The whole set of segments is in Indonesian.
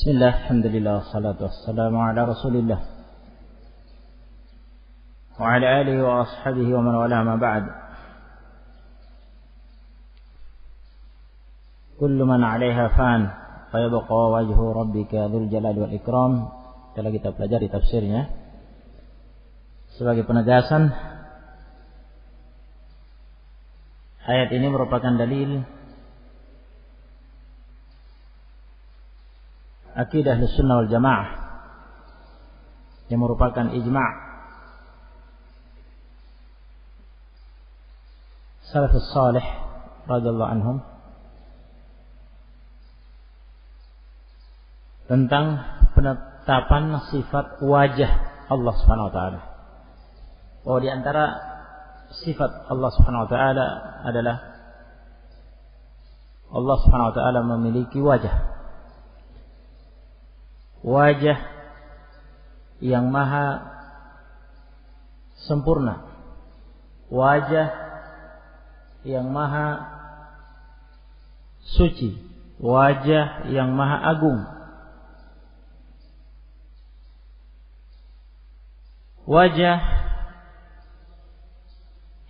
Bismillah, alhamdulillah, salatu wassalamu ala rasulillah wa ala alihi wa ashabihi wa man wala ma ba'd. Kullu man 'alaiha fan wa yabqa wajhu rabbika dzul jalali wal ikram. Telah kita pelajari tafsirnya. Sebagai penegasan, ayat ini merupakan dalil akidah Ahlussunnah wal Jamaah yang merupakan ijma' salafus salih radhiyallahu anhum tentang penetapan sifat wajah Allah Subhanahu wa taala. Bahwa di antara sifat Allah Subhanahu wa taala adalah Allah Subhanahu wa taala memiliki wajah yang maha sempurna, wajah yang maha suci, wajah yang maha agung, wajah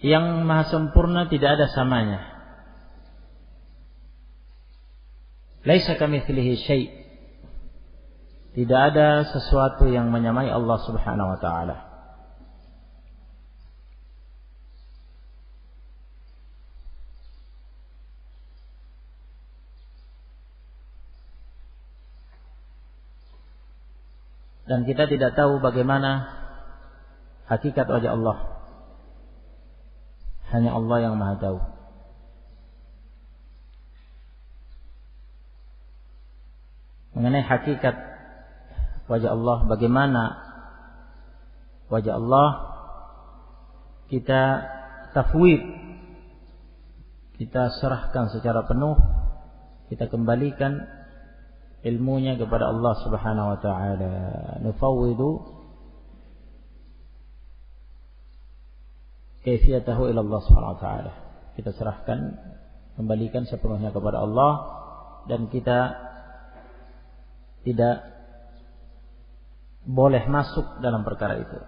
yang maha sempurna, tidak ada samanya. Laisa kamitslihi syai'. Tidak ada sesuatu yang menyamai Allah Subhanahu wa taala. Dan kita tidak tahu bagaimana hakikat wajah Allah. Hanya Allah yang Maha tahu. Mengenai hakikat wajah Allah, bagaimana wajah Allah, kita tafwid, kita serahkan secara penuh, kita kembalikan ilmunya kepada Allah Subhanahu wa taala. Nufawwidu kaifiyatahu ila Allah Subhanahu wa taala. Kita serahkan, kembalikan sepenuhnya kepada Allah, dan kita tidak boleh masuk dalam perkara itu.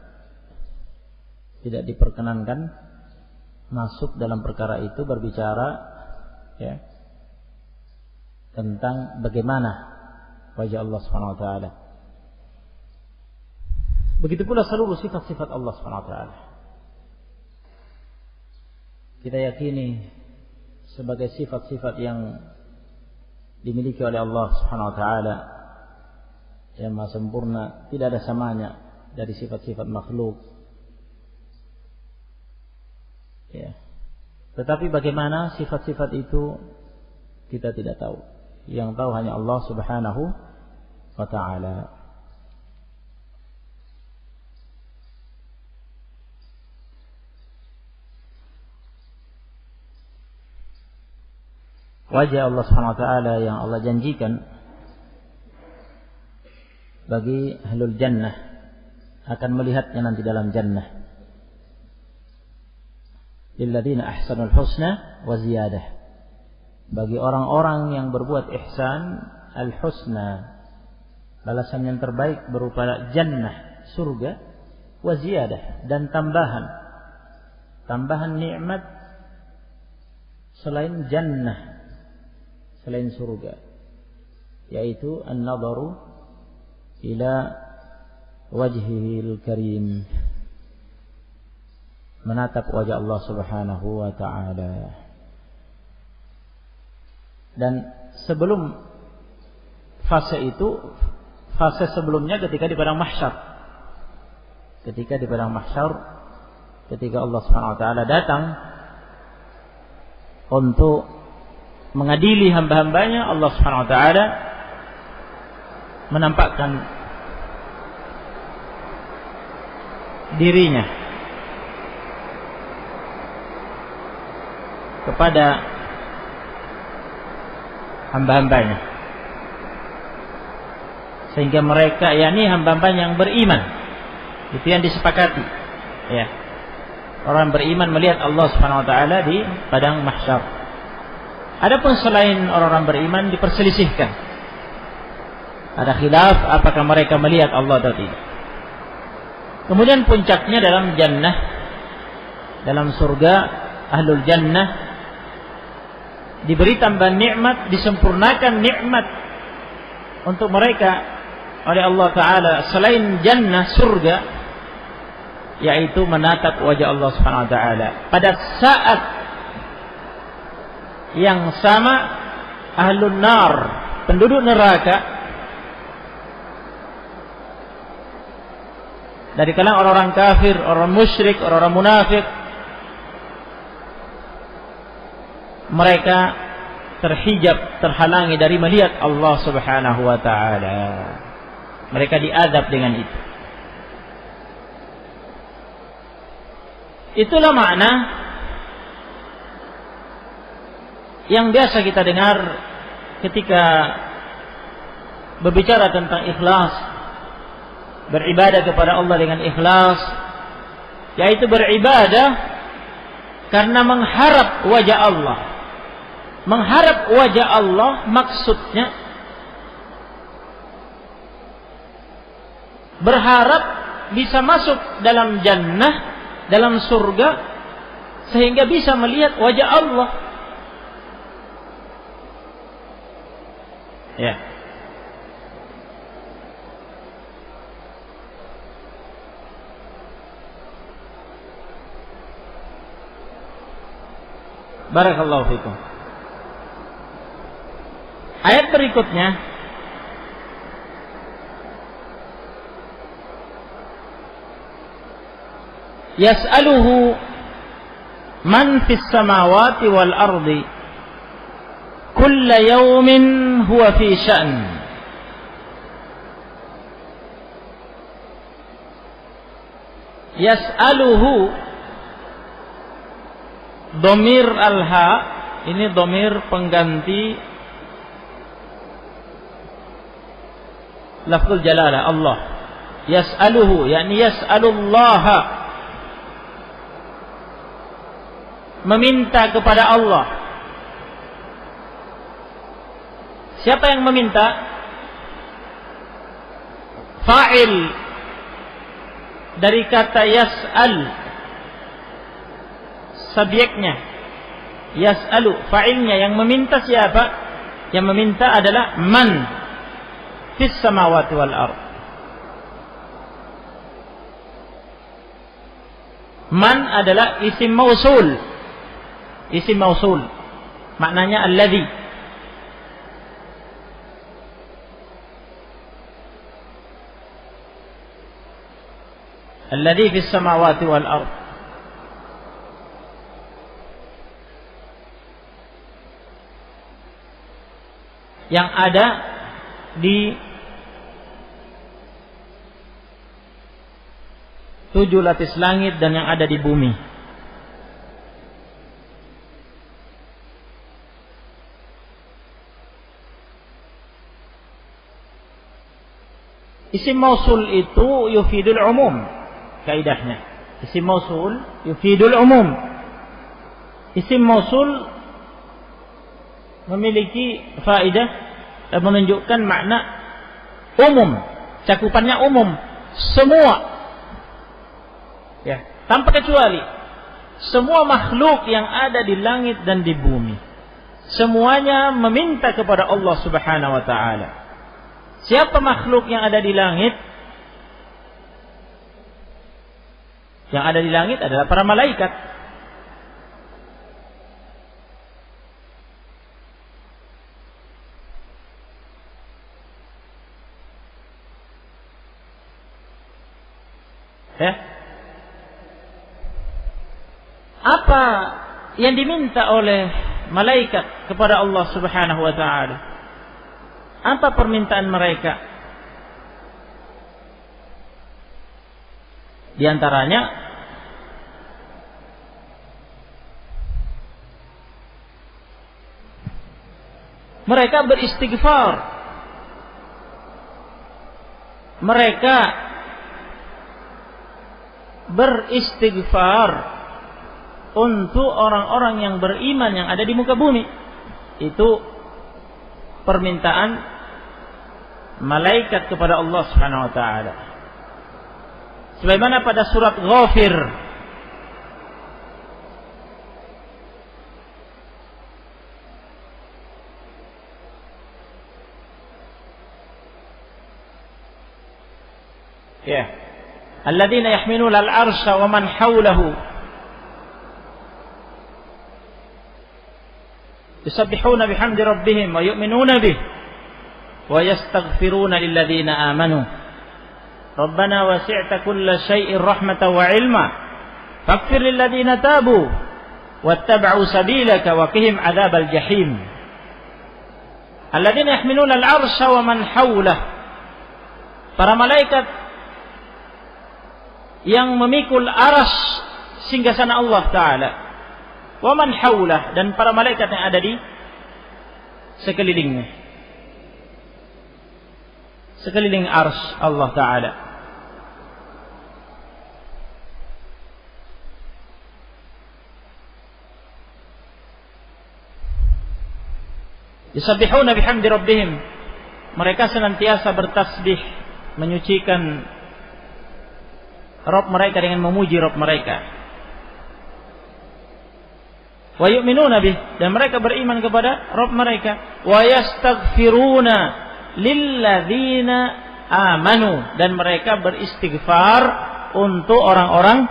Tidak diperkenankan masuk dalam perkara itu, berbicara ya tentang bagaimana wajah Allah Subhanahu wa taala. Begitu pula seluruh sifat-sifat Allah Subhanahu wa taala. Kita yakini sebagai sifat-sifat yang dimiliki oleh Allah Subhanahu wa taala yang maha sempurna, tidak ada samanya dari sifat-sifat makhluk. Ya. Tetapi bagaimana sifat-sifat itu kita tidak tahu. Yang tahu hanya Allah Subhanahu wa taala. Wajah Allah Subhanahu wa taala yang Allah janjikan bagi ahlul jannah, akan melihatnya nanti dalam jannah. Lilladzina ahsanul husna wa ziyadah. Bagi orang-orang yang berbuat ihsan, al-husna, balasan yang terbaik berupa jannah, surga, wa ziyadah, dan tambahan. Tambahan nikmat selain jannah, selain surga, yaitu an-nadharu ila wajhihil karim, menatap wajah Allah Subhanahu wa taala. Dan sebelum fase itu, fase sebelumnya ketika di padang mahsyar. Ketika di padang mahsyar, ketika Allah Subhanahu wa taala datang untuk mengadili hamba-hambanya, Allah Subhanahu wa taala menampakkan dirinya kepada hamba-hambanya, sehingga mereka, yakni hamba-hamba yang beriman, itu yang disepakati ya, orang beriman melihat Allah Subhanahu wa taala di padang mahsyar. Adapun selain orang-orang beriman diperselisihkan Ada khilaf apakah mereka melihat Allah atau tidak. Kemudian puncaknya dalam jannah, dalam surga, ahlul jannah diberi tambahan nikmat, disempurnakan nikmat untuk mereka oleh Allah Ta'ala selain jannah, surga, yaitu menatap wajah Allah Subhanahu Wa Ta'ala. Pada saat yang sama ahlun nar, penduduk neraka, dari kalangan orang-orang kafir, orang musyrik, orang-orang munafik, mereka terhijab, terhalangi dari melihat Allah Subhanahu wa taala. Mereka diazab dengan itu. Itulah makna yang biasa kita dengar ketika berbicara tentang ikhlas, beribadah kepada Allah dengan ikhlas, yaitu beribadah karena mengharap wajah Allah. Mengharap wajah Allah maksudnya berharap bisa masuk dalam jannah, dalam surga, sehingga bisa melihat wajah Allah. Ya. Barakallahu fikum. Ayat berikutnya yas'aluhu man fis samawati wal ardi kulla yawmin huwa fi sya'n. Yas'aluhu, domir al-ha ini domir pengganti lafzul jalalah Allah. Yas'aluhu yakni yas'alullaha, meminta kepada Allah. Siapa yang meminta? Fa'il dari kata yas'al, subjeknya yas'alu, fa'ilnya. Yang meminta siapa? Yang meminta adalah man fis samawati wal ard. Man adalah isim mausul. Isim mausul maknanya alladhi. Alladhi fis samawati wal ard. Yang ada di 7 lapis langit dan yang ada di bumi. Isim mausul itu yufidul umum, kaidahnya. Isim mausul yufidul umum. Isim mausul memiliki faedah dan menunjukkan makna umum, cakupannya umum, semua, ya, tanpa kecuali. Semua makhluk yang ada di langit dan di bumi, semuanya meminta kepada Allah Subhanahu wa taala. Siapa makhluk yang ada di langit? Yang ada di langit adalah para malaikat. Ya. Apa yang diminta oleh malaikat kepada Allah Subhanahu wa taala? Apa permintaan mereka? Di antaranya mereka beristighfar. Mereka beristighfar untuk orang-orang yang beriman yang ada di muka bumi. Itu permintaan malaikat kepada Allah Subhanahu wa taala. Sebagaimana pada surat Ghafir ya, alladzina yahmiluna al-arsha wa man hawlahu yusabbihuna bihamdi rabbihim wa yu'minuna bih wa yastaghfiruna lilladzina amanu rabbana wasi'ta kulla syai'in rahmatan wa 'ilma faghfir lilladzina tabu wattaba'u sabilaka wa qihim 'adzabal jahim. Alladzina yahmiluna al-arsha wa man hawlahu, para malaikat yang memikul arsy singgasana Allah taala, wa man haulah, dan para malaikat yang ada di sekelilingnya, sekeliling arsy Allah taala. Yusabbihuna bihamdi rabbihim, mereka senantiasa bertasbih, menyucikan Rabb mereka dengan memuji Rabb mereka. Wa yu'minuna bih, dan mereka beriman kepada Rabb mereka. Wa yastaghfiruna lilladzina amanu, dan mereka beristighfar untuk orang-orang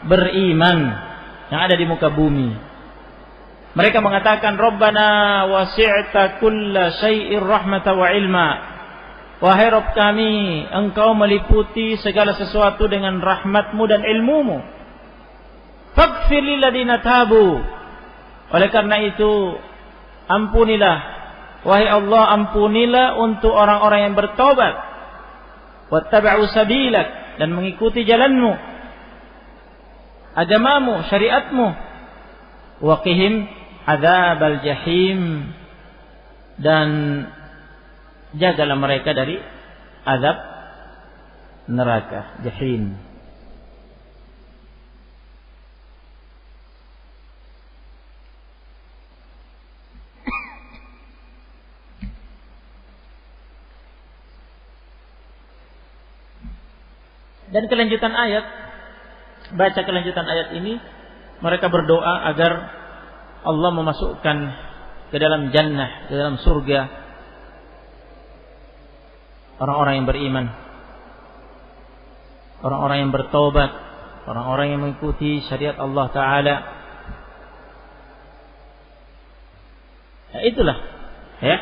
beriman yang ada di muka bumi. Mereka mengatakan, Rabbana wasi'ta kulla syai'ir rahmatan wa ilma. Wahai Rabb kami, Engkau meliputi segala sesuatu dengan rahmat-Mu dan ilmu-Mu. Faghfir lilladzina tabu. Oleh karena itu, ampunilah, wahai Allah, ampunilah untuk orang-orang yang bertobat. Wattaba'u sabilak, dan mengikuti jalan-Mu, agamamu, syariat-Mu. Waqihim adzabal jahim, dan jagalah mereka dari azab neraka jahim. Dan kelanjutan ayat, baca kelanjutan ayat ini, mereka berdoa agar Allah memasukkan ke dalam jannah, ke dalam surga, orang-orang yang beriman, orang-orang yang bertobat, orang-orang yang mengikuti syariat Allah Ta'ala. Ya, itulah, ya,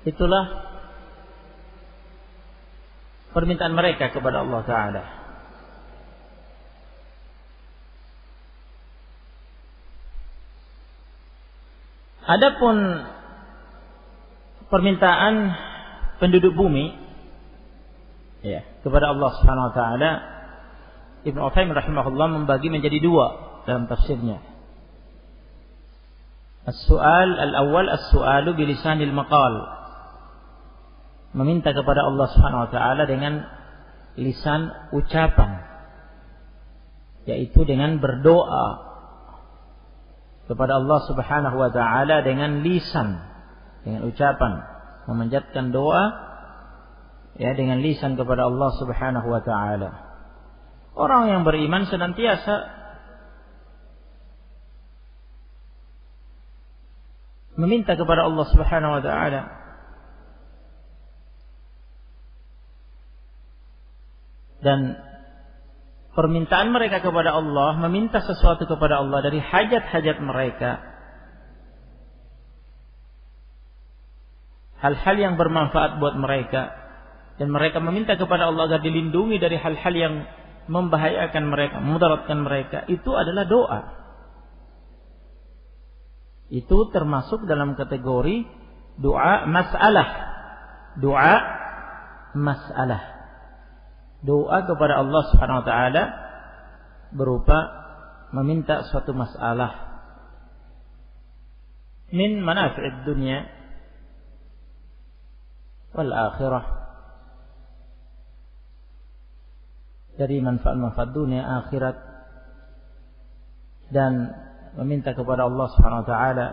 itulah permintaan mereka kepada Allah Ta'ala. Adapun permintaan penduduk bumi, ya, kepada Allah Subhanahu wa taala, Ibnu Utsaimin rahimahullah membagi menjadi dua dalam tafsirnya. As-su'al al-awwal, as-su'alu bilisanil maqal, meminta kepada Allah Subhanahu wa taala dengan lisan ucapan, yaitu dengan berdoa kepada Allah Subhanahu wa taala dengan lisan, dengan ucapan, memanjatkan doa, ya, dengan lisan kepada Allah Subhanahu wa taala. Orang yang beriman senantiasa meminta kepada Allah Subhanahu wa taala. Dan permintaan mereka kepada Allah, meminta sesuatu kepada Allah dari hajat-hajat mereka, hal-hal yang bermanfaat buat mereka, dan mereka meminta kepada Allah agar dilindungi dari hal-hal yang membahayakan mereka, memudaratkan mereka, itu adalah doa. Itu termasuk dalam kategori doa masalah. Doa masalah. Doa kepada Allah Subhanahu wa taala berupa meminta suatu masalah min manafi'id dunya wal akhirah, dari manfaat-manfaat dunia akhirat, dan meminta kepada Allah Subhanahu wa taala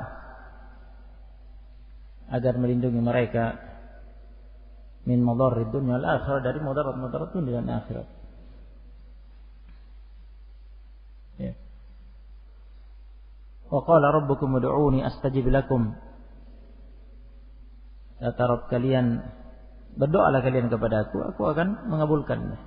agar melindungi mereka min madarrid dunya wal akhirah, dari mudarat dunia dan akhirat. Ya. Wa qala rabbukum ud'uni astajib lakum. Kata Rabb kalian, berdoalah kalian kepada aku akan mengabulkannya.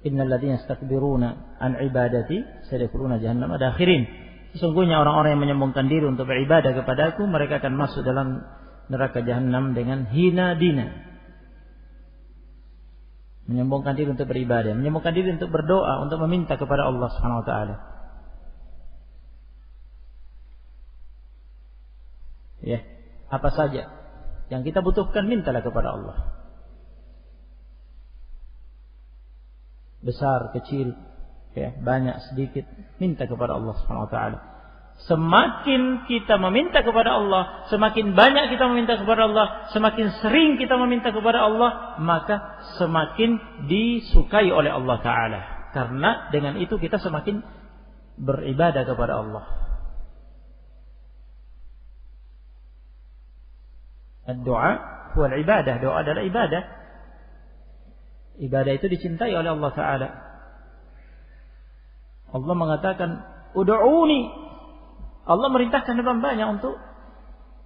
Innal ladzina yastakbiruna an ibadati sayadkhuluna jahannama dakhirin. Sesungguhnya orang-orang yang menyombongkan diri untuk beribadah kepada aku, mereka akan masuk dalam neraka jahanam dengan hina dina. Menyombongkan diri untuk beribadah, menyombongkan diri untuk berdoa, untuk meminta kepada Allah Subhanahu wa taala. Ya, apa saja yang kita butuhkan, mintalah kepada Allah. Besar, kecil, ya, banyak, sedikit, minta kepada Allah Subhanahu wa taala. Semakin kita meminta kepada Allah, semakin banyak kita meminta kepada Allah, semakin sering kita meminta kepada Allah, maka semakin disukai oleh Allah taala. Karena dengan itu kita semakin beribadah kepada Allah. Doa huwa ibadah. Doa adalah ibadah. Ibadah itu dicintai oleh Allah taala. Allah mengatakan ud'uni. Allah merintahkan hamba-hambanya untuk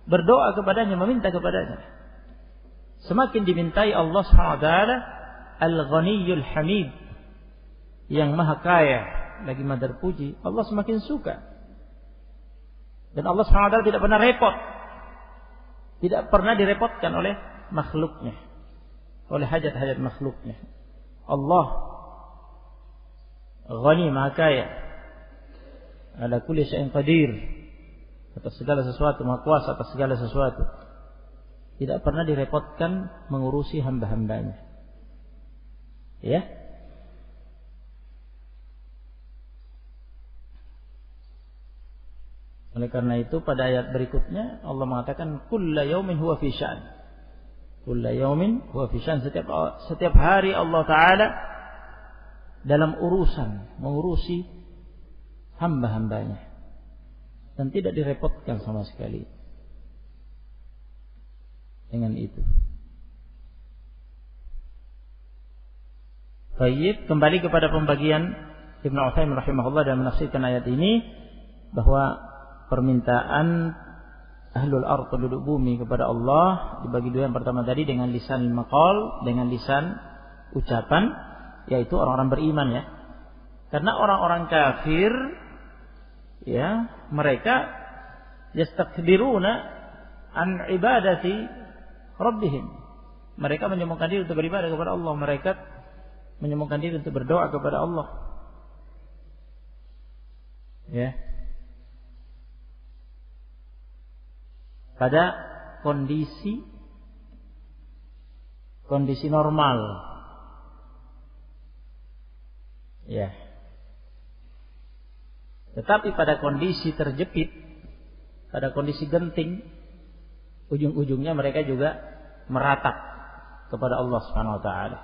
berdoa kepadanya, meminta kepadanya. Semakin dimintai Allah Subhanahu wa taala, Al-Ghaniyyul Hamid, yang maha kaya lagi maha terpuji, Allah semakin suka. Dan Allah Subhanahu wa taala tidak pernah repot. Tidak pernah direpotkan oleh makhluknya, oleh hajat-hajat makhluknya. Allah Ghani, maha kaya, ala kulli syai'in qadir, atas segala sesuatu, maha kuasa atas segala sesuatu. Tidak pernah direpotkan mengurusi hamba-hambanya. Ya. Oleh karena itu pada ayat berikutnya Allah mengatakan kulla yaumin huwa fi sya'n. Kulla yaumin huwa fi sya'n. Setiap hari Allah taala dalam urusan, mengurusi hamba-hambanya, dan tidak direpotkan sama sekali dengan itu. Baik, kembali kepada pembagian Ibnu Utsaimin rahimahullah dalam menafsirkan ayat ini, bahwa permintaan ahlul ardh, penduduk bumi, kepada Allah dibagi dua. Yang pertama tadi dengan lisan maqal, dengan lisan ucapan, yaitu orang-orang beriman, ya. Karena orang-orang kafir, ya, mereka yastakbiruna an ibadati rabbihim. Mereka menyombongkan diri untuk beribadah kepada Allah. Mereka menyombongkan diri untuk berdoa kepada Allah. Ya. Pada kondisi normal, ya. Tetapi pada kondisi terjepit, pada kondisi genting, ujung-ujungnya mereka juga meratap kepada Allah Subhanahu wa taala.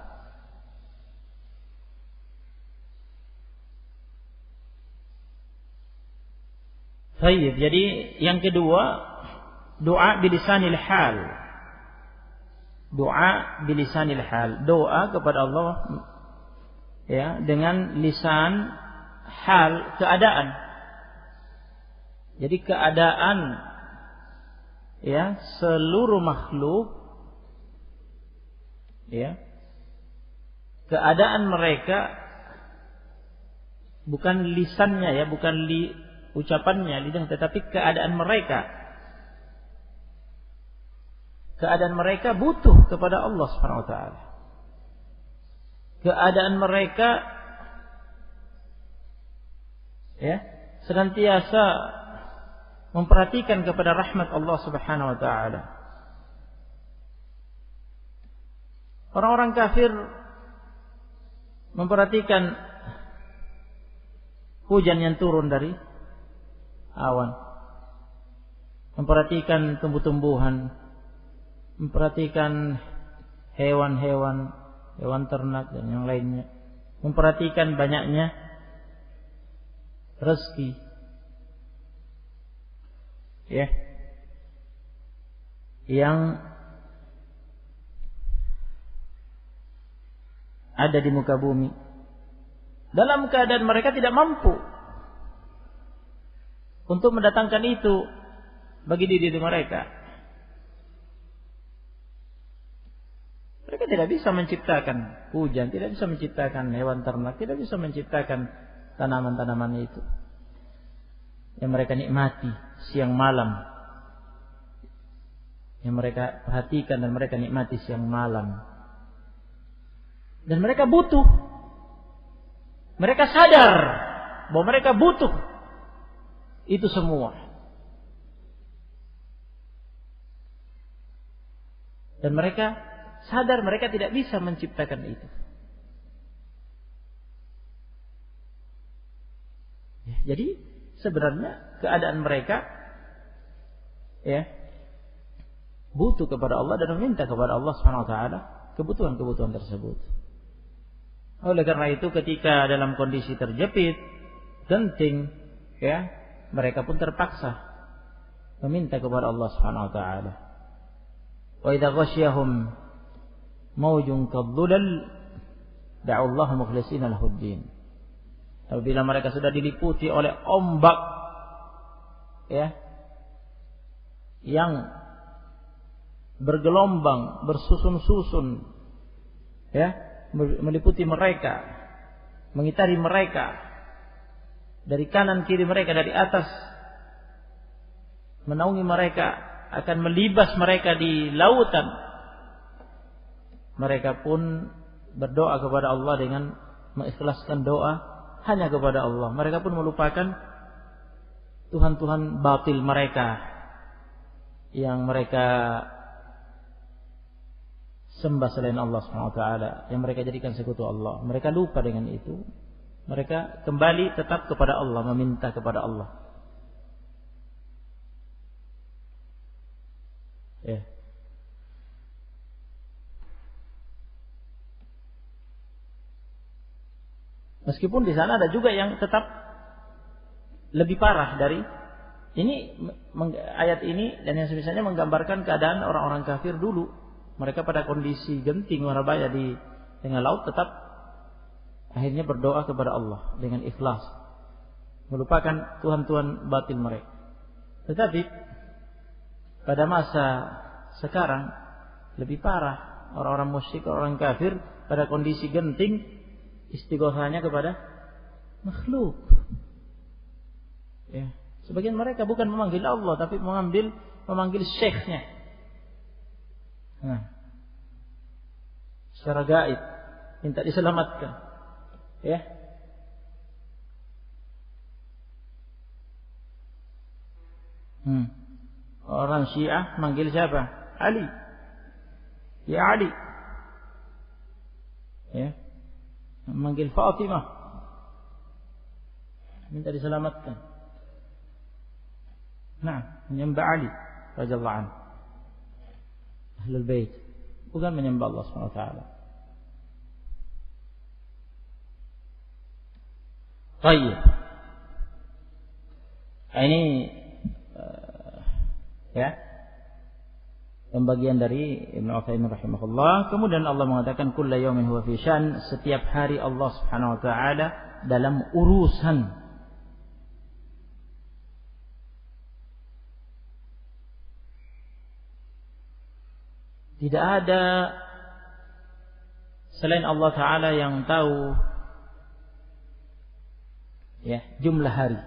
Baik, jadi yang kedua, doa bilisanil hal. Doa bilisanil hal. Doa kepada Allah, ya, dengan lisan hal, keadaan. Jadi keadaan, ya, seluruh makhluk, ya, keadaan mereka, bukan lisannya, ya, bukan ucapannya, lidah, tetapi keadaan mereka. Keadaan mereka butuh kepada Allah Subhanahu wa taala. Keadaan mereka, ya, senantiasa memperhatikan kepada rahmat Allah Subhanahu wa taala. Orang-orang kafir memperhatikan hujan yang turun dari awan, memperhatikan tumbuh-tumbuhan, memperhatikan hewan-hewan, hewan ternak dan yang lainnya, memperhatikan banyaknya rezeki, ya, yang ada di muka bumi, dalam keadaan mereka tidak mampu untuk mendatangkan itu bagi diri mereka. Mereka tidak bisa menciptakan hujan, tidak bisa menciptakan hewan ternak, tidak bisa menciptakan tanaman-tanaman itu yang mereka nikmati siang malam, yang mereka perhatikan dan mereka nikmati siang malam. Dan mereka butuh, mereka sadar bahwa mereka butuh itu semua. Dan mereka sadar mereka tidak bisa menciptakan itu. Ya, jadi sebenarnya keadaan mereka, ya, butuh kepada Allah dan meminta kepada Allah Subhanahu wa taala kebutuhan-kebutuhan tersebut. Oleh karena itu ketika dalam kondisi terjepit, genting, ya, mereka pun terpaksa meminta kepada Allah Subhanahu wa taala. Wa idza ghasyiyahum maujun kadzulal da'u Allah mukhlishina lahuddin. Apabila mereka sudah diliputi oleh ombak, ya, yang bergelombang, bersusun-susun, ya, meliputi mereka, mengitari mereka dari kanan kiri mereka, dari atas, menaungi mereka, akan melibas mereka di lautan. Mereka pun berdoa kepada Allah dengan mengikhlaskan doa hanya kepada Allah. Mereka pun melupakan Tuhan-Tuhan batil mereka yang mereka sembah selain Allah Subhanahu wa taala, yang mereka jadikan sekutu Allah. Mereka lupa dengan itu. Mereka kembali tetap kepada Allah, meminta kepada Allah. Ya. Meskipun di sana ada juga yang tetap lebih parah dari ini, ayat ini dan yang semisalnya menggambarkan keadaan orang-orang kafir dulu. Mereka pada kondisi genting warabaya di tengah laut tetap akhirnya berdoa kepada Allah dengan ikhlas, melupakan Tuhan-Tuhan batil mereka. Tetapi pada masa sekarang lebih parah, orang-orang musyrik, orang kafir pada kondisi genting istighosahnya kepada makhluk. Ya. Sebagian mereka bukan memanggil Allah, tapi memanggil syekhnya. Nah, secara gaib minta diselamatkan. Ya. Orang Syiah manggil siapa? Ali. Ya Ali. Ya. Manggil Fatimah, minta diselamatkan. Nah, menyembah Ali radhiyallahu anhu, Ahlul Bait, bukan menyembah Allah Subhanahu wa taala. Baik. Ini ya, pembagian dari Ibnu Utsaimin rahimahullah. Kemudian Allah mengatakan kullu yaumin huwa fi syan, setiap hari Allah Subhanahu wa taala dalam urusan. Tidak ada selain Allah taala yang tahu, ya, jumlah hari,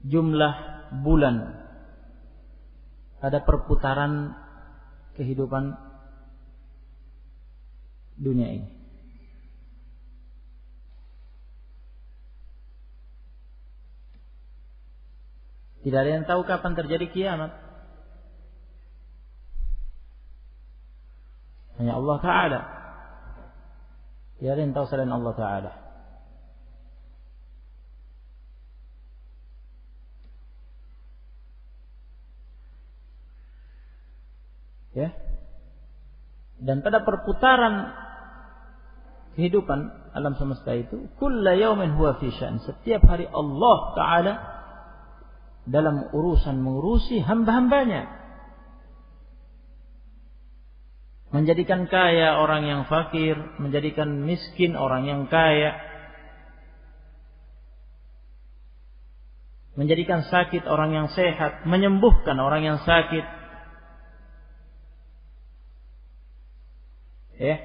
jumlah bulan pada perputaran kehidupan dunia ini. Tidak ada yang tahu kapan terjadi kiamat. Hanya Allah Ta'ala. Tidak ada yang tahu selain Allah Ta'ala. Ya. Dan pada perputaran kehidupan alam semesta itu, kulla yaumin huwa fi sya'n. Setiap hari Allah Ta'ala dalam urusan mengurusi hamba-hambanya. Menjadikan kaya orang yang fakir, menjadikan miskin orang yang kaya, menjadikan sakit orang yang sehat, menyembuhkan orang yang sakit. Ya.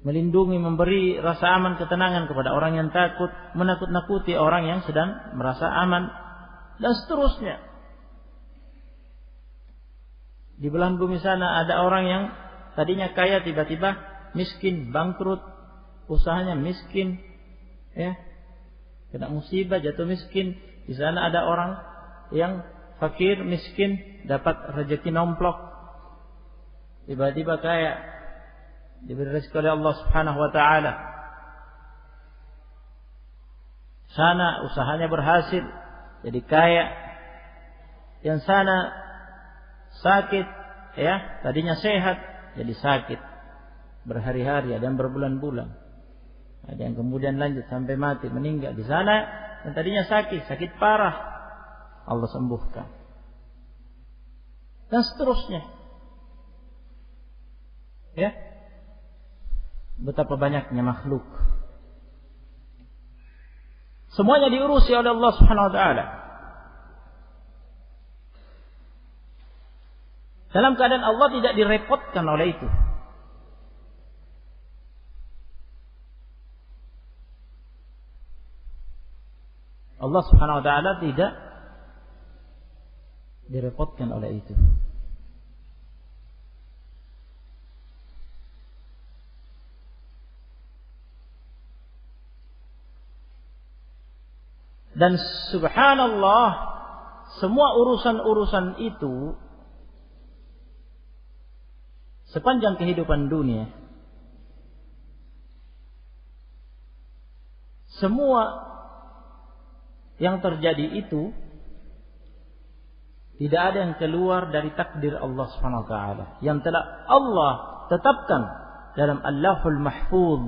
Melindungi, memberi rasa aman, ketenangan kepada orang yang takut, menakut-nakuti orang yang sedang merasa aman, dan seterusnya. Di belahan bumi sana ada orang yang tadinya kaya tiba-tiba miskin, bangkrut, usahanya miskin, ya, kena musibah, jatuh miskin. Di sana ada orang yang fakir, miskin, dapat rezeki nomplok, tiba-tiba kaya, diberi rezeki oleh Allah Subhanahu wa taala. Sana usahanya berhasil, jadi kaya. Yang sana sakit, ya, tadinya sehat jadi sakit berhari-hari, ada yang berbulan-bulan, ada yang kemudian lanjut sampai mati, meninggal. Di sana yang tadinya sakit parah, Allah sembuhkan, dan seterusnya. Ya, betapa banyaknya makhluk, semuanya diurusi oleh Allah Subhanahu wa taala. Dalam keadaan Allah tidak direpotkan oleh itu. Allah Subhanahu wa taala tidak direpotkan oleh itu. Dan subhanallah, semua urusan-urusan itu sepanjang kehidupan dunia, semua yang terjadi itu tidak ada yang keluar dari takdir Allah Subhanahu wa taala yang telah Allah tetapkan dalam Allahul Mahfuz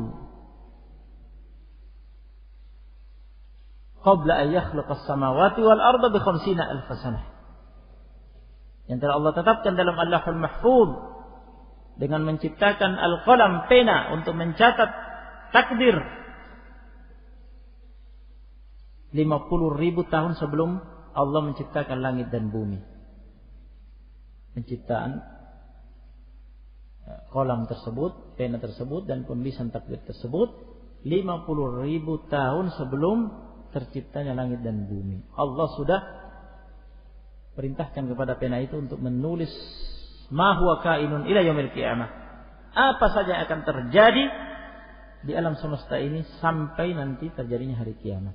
qabla an yakhluqa as-samawati wal arda bi 50,000 sanah. Yang telah Allah tetapkan dalam Allahul Mahfuz dengan menciptakan al-qalam, pena, untuk mencatat takdir 50.000 tahun sebelum Allah menciptakan langit dan bumi. Penciptaan qalam tersebut, pena tersebut, dan penulisan takdir tersebut 50.000 tahun sebelum terciptanya langit dan bumi. Allah sudah perintahkan kepada pena itu untuk menulis ma huwa kainun ila yaumil qiyamah, apa saja yang akan terjadi di alam semesta ini sampai nanti terjadinya hari kiamat.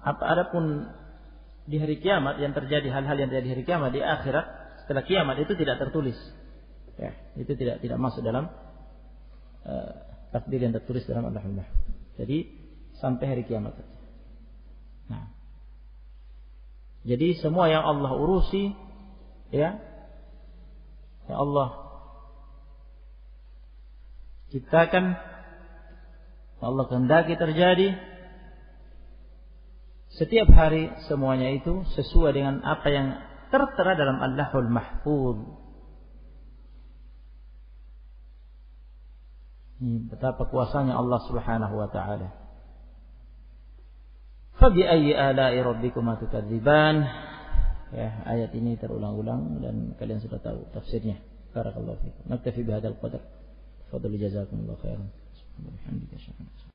Adapun di hari kiamat yang terjadi, hal-hal yang terjadi di hari kiamat, di akhirat setelah kiamat, itu tidak tertulis. Ya, itu tidak masuk dalam takdir yang tertulis dalam Allahul Mahfuz. Jadi sampai hari kiamat. Nah, jadi semua yang Allah urusi, ya, yang Allah ciptakan, Allah kehendaki terjadi, setiap hari semuanya itu sesuai dengan apa yang tertera dalam Allahul Mahfuz. Ini betapa kuasanya Allah Subhanahu wa taala. Fa bi ayyi ala'i rabbikuma tukadziban. Ya, ayat ini terulang-ulang dan kalian sudah tahu tafsirnya. Barakallahu fiikum. Naktafi bihadzal qadar. Fadhlu jazakumullahu khairan. Subhanallah.